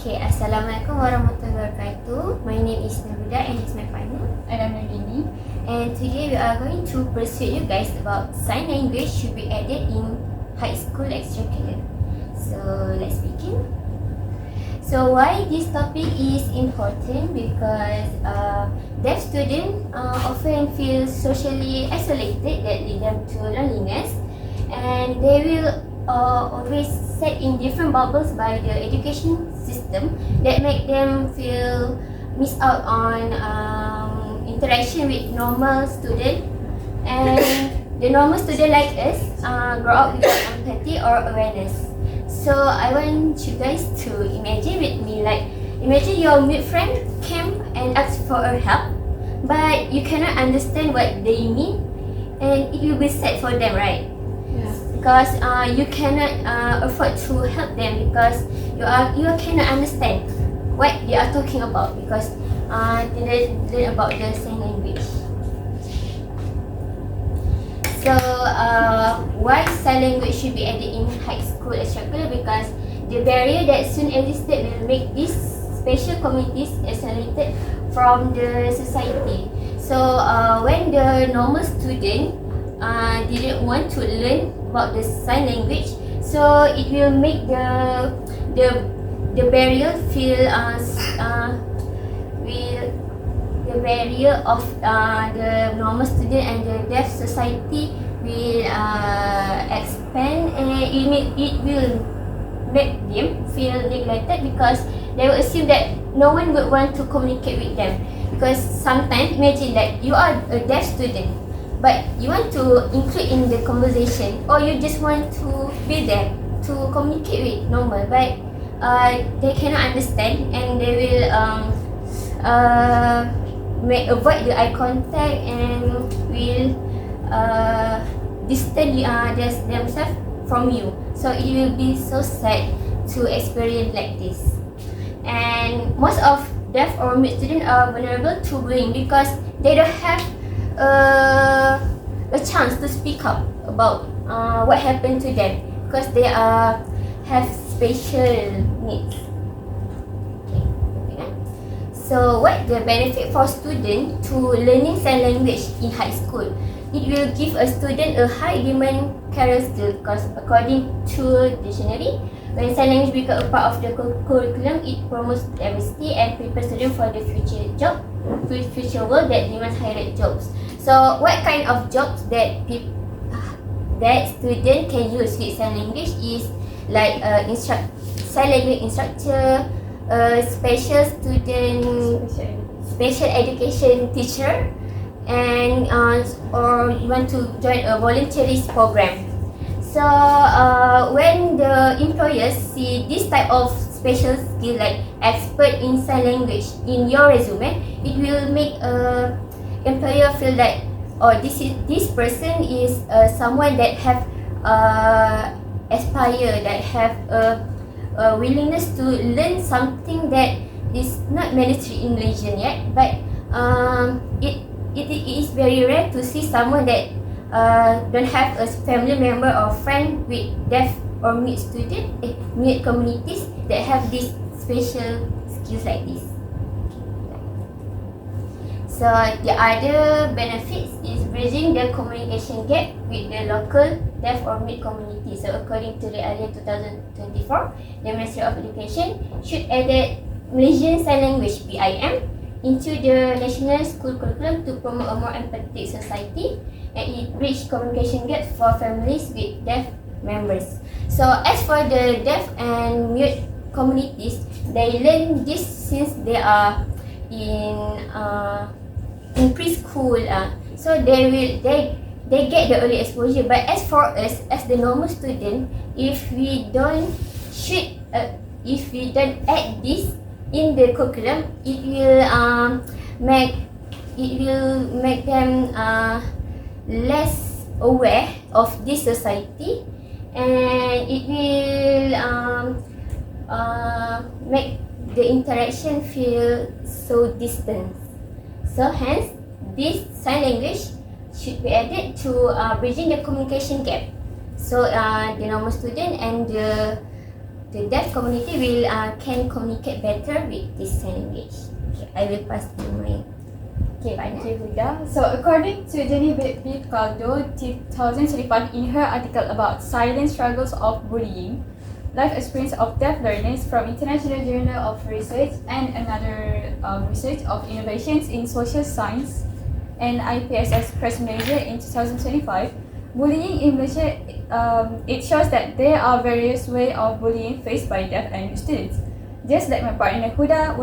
Okay, Assalamualaikum warahmatullahi wabarakatuh. My name is Nurida and this is my partner. And I'm Nurdini. And today we are going to persuade you guys about sign language should be added in high school extracurricular. So let's begin. So why this topic is important? Because deaf students often feel socially isolated that lead them to loneliness, and they will always set in different bubbles by the education system that make them feel miss out on interaction with normal student, and the normal student like us grow up without empathy or awareness. So I want you guys to imagine with me, like imagine your mute friend came and asked for a help, but you cannot understand what they mean, and it will be sad for them, right? Because you cannot afford to help them because you cannot understand what they are talking about because they learn about the sign language. So why sign language should be added in high school extracurricular? Because the barrier that soon existed will make these special communities isolated from the society. So when the normal student didn't want to learn about the sign language, so it will make the barrier feel the barrier of the normal student and the deaf society will expand, and it will make them feel neglected because they will assume that no one would want to communicate with them. Because sometimes imagine that you are a deaf student but you want to include in the conversation, or you just want to be there to communicate with normal, but they cannot understand and they will avoid the eye contact and will distance themselves from you. So it will be so sad to experience like this. And most of deaf or mute students are vulnerable to bullying because they don't have a chance to speak up about what happened to them because they have special needs. Okay. So what the benefit for student to learning sign language in high school? It will give a student a high demand career skill because according to dictionary, when sign language become a part of the curriculum, it promotes diversity and prepares students for the future world that demands higher jobs. So what kind of jobs that student can use with sign language is like sign language instructor, special education teacher, and or you want to join a voluntary program. So when the employers see this type of special skill like expert in sign language in your resume, it will make employer feel that this person is someone that have aspire, that have a willingness to learn something that is not mandatory in Malaysia yet, but it is very rare to see someone that don't have a family member or friend with deaf or mute mute communities that have these special skills like this. So the other benefits is bridging the communication gap with the local deaf or mute community. So according to the earlier 2024, the Ministry of Education should add Malaysian Sign Language (BIM) into the national school curriculum to promote a more empathetic society, and it bridge communication gaps for families with deaf members. So as for the deaf and mute communities, they learn this since they are in preschool, so they get the early exposure. But as for us, as the normal student, if we don't add this in the curriculum, it will make them less aware of this society, and it will make the interaction feel so distant. So hence, this sign language should be added to bridging the communication gap. So the normal student and the the deaf community will can communicate better with this sign language. Okay, I will pass to my Thank you, Huda. So, according to Jenny Caldo, 2025, in her article about silent struggles of bullying, life experience of deaf learners from International Journal of Research and another research of innovations in social science and IPSS Press Malaysia in 2025, bullying in Malaysia, it shows that there are various ways of bullying faced by deaf and mute students. Just like my partner Huda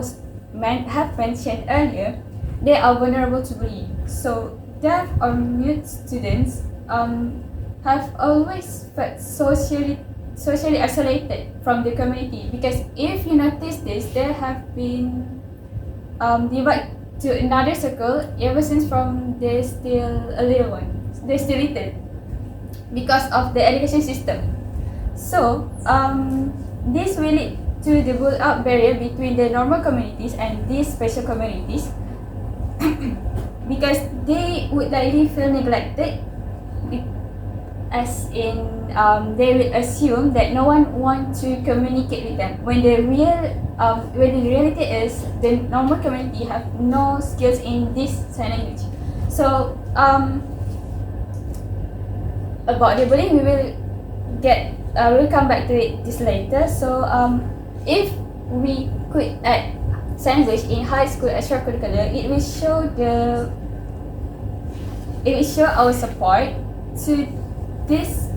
have mentioned earlier, they are vulnerable to bullying. So deaf or mute students have always felt socially isolated from the community, because if you notice this, they have been divided to another circle ever since from they're still a little one. They're still little because of the education system. So this will lead to the build-up barrier between the normal communities and these special communities because they would likely feel neglected, as in they will assume that no one wants to communicate with them, when the reality is the normal community have no skills in this sign language. So about the bullying, we'll come back to it this later. So if we could add sign language in high school extracurricular, it will show our support to this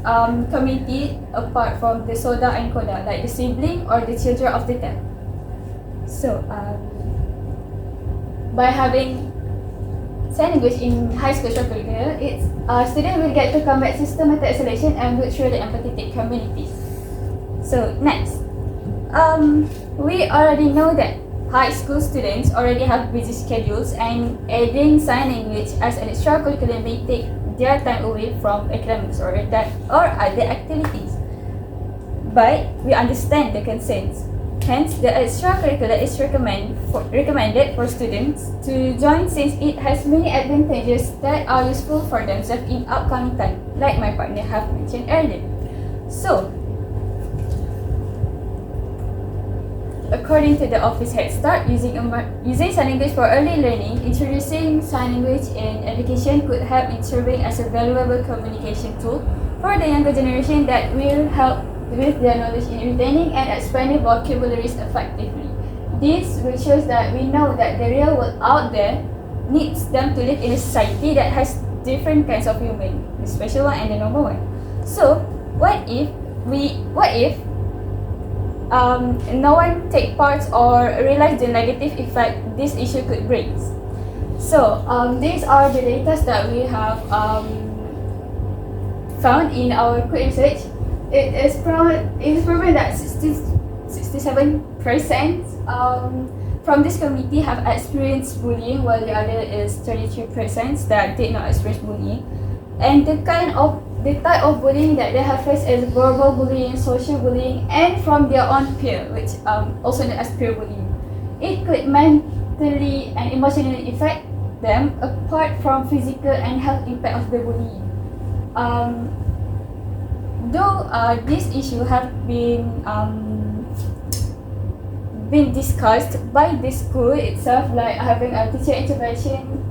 community apart from the SODA and CODA, like the sibling or the children of the deaf. So by having sign language in high school extracurricular, students will get to combat systematic isolation and build truly empathetic communities. So next, we already know that high school students already have busy schedules, and adding sign language as an extracurricular may take their time away from academics or other activities. But we understand the concerns. Hence, the extracurricular is recommended for students to join, since it has many advantages that are useful for themselves in upcoming time, like my partner have mentioned earlier. So, according to the Office Head Start, using sign language for early learning, introducing sign language in education could help in serving as a valuable communication tool for the younger generation that will help with their knowledge in retaining and expanding vocabularies effectively. This will show that we know that the real world out there needs them to live in a society that has different kinds of human, the special one and the normal one. So, what if no one take part or realize the negative effect this issue could bring? So these are the data that we have found in our quick research. It is proven that 67% from this community have experienced bullying, while the other is 33% that did not experience bullying. And the type of bullying that they have faced is verbal bullying, social bullying, and from their own peer, which also known as peer bullying. It could mentally and emotionally affect them apart from physical and health impact of the bullying. Though this issue have been discussed by the school itself, like having a teacher intervention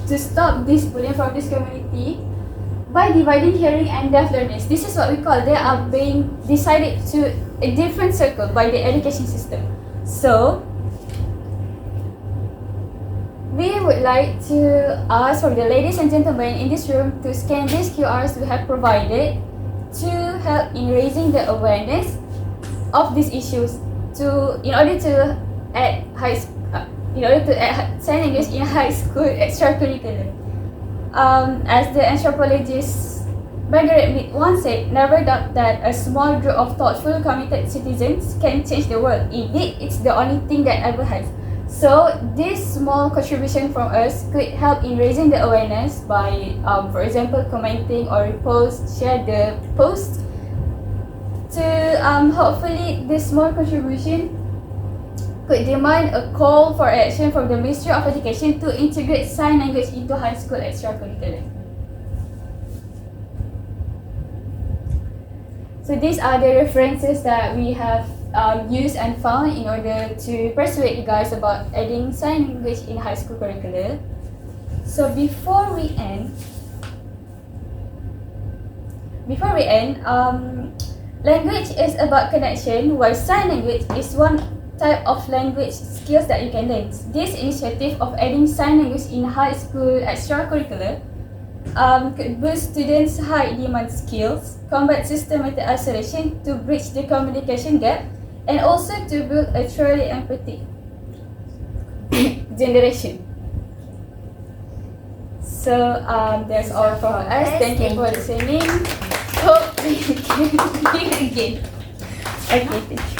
to stop this bullying from this community by dividing hearing and deaf learners. This is what we call, they are being decided to a different circle by the education system. So we would like to ask from the ladies and gentlemen in this room to scan these QRs we have provided to help in raising the awareness of these issues in order to add sign language in high school extracurricular. As the anthropologist Margaret Mead once said, never doubt that a small group of thoughtful, committed citizens can change the world. Indeed, it's the only thing that ever has. So this small contribution from us could help in raising the awareness by, for example, commenting or share the post. Hopefully this small contribution could demand a call for action from the Ministry of Education to integrate sign language into high school extracurricular. So these are the references that we have used and found in order to persuade you guys about adding sign language in high school curricular. So before we end, language is about connection, while sign language is one type of language skills that you can learn. This initiative of adding sign language in high school extracurricular could boost students' high demand skills, combat systematic isolation to bridge the communication gap, and also to build a truly empathic generation. So that's all from us. Thank you for listening. Hope we can meet again. Okay, thank you.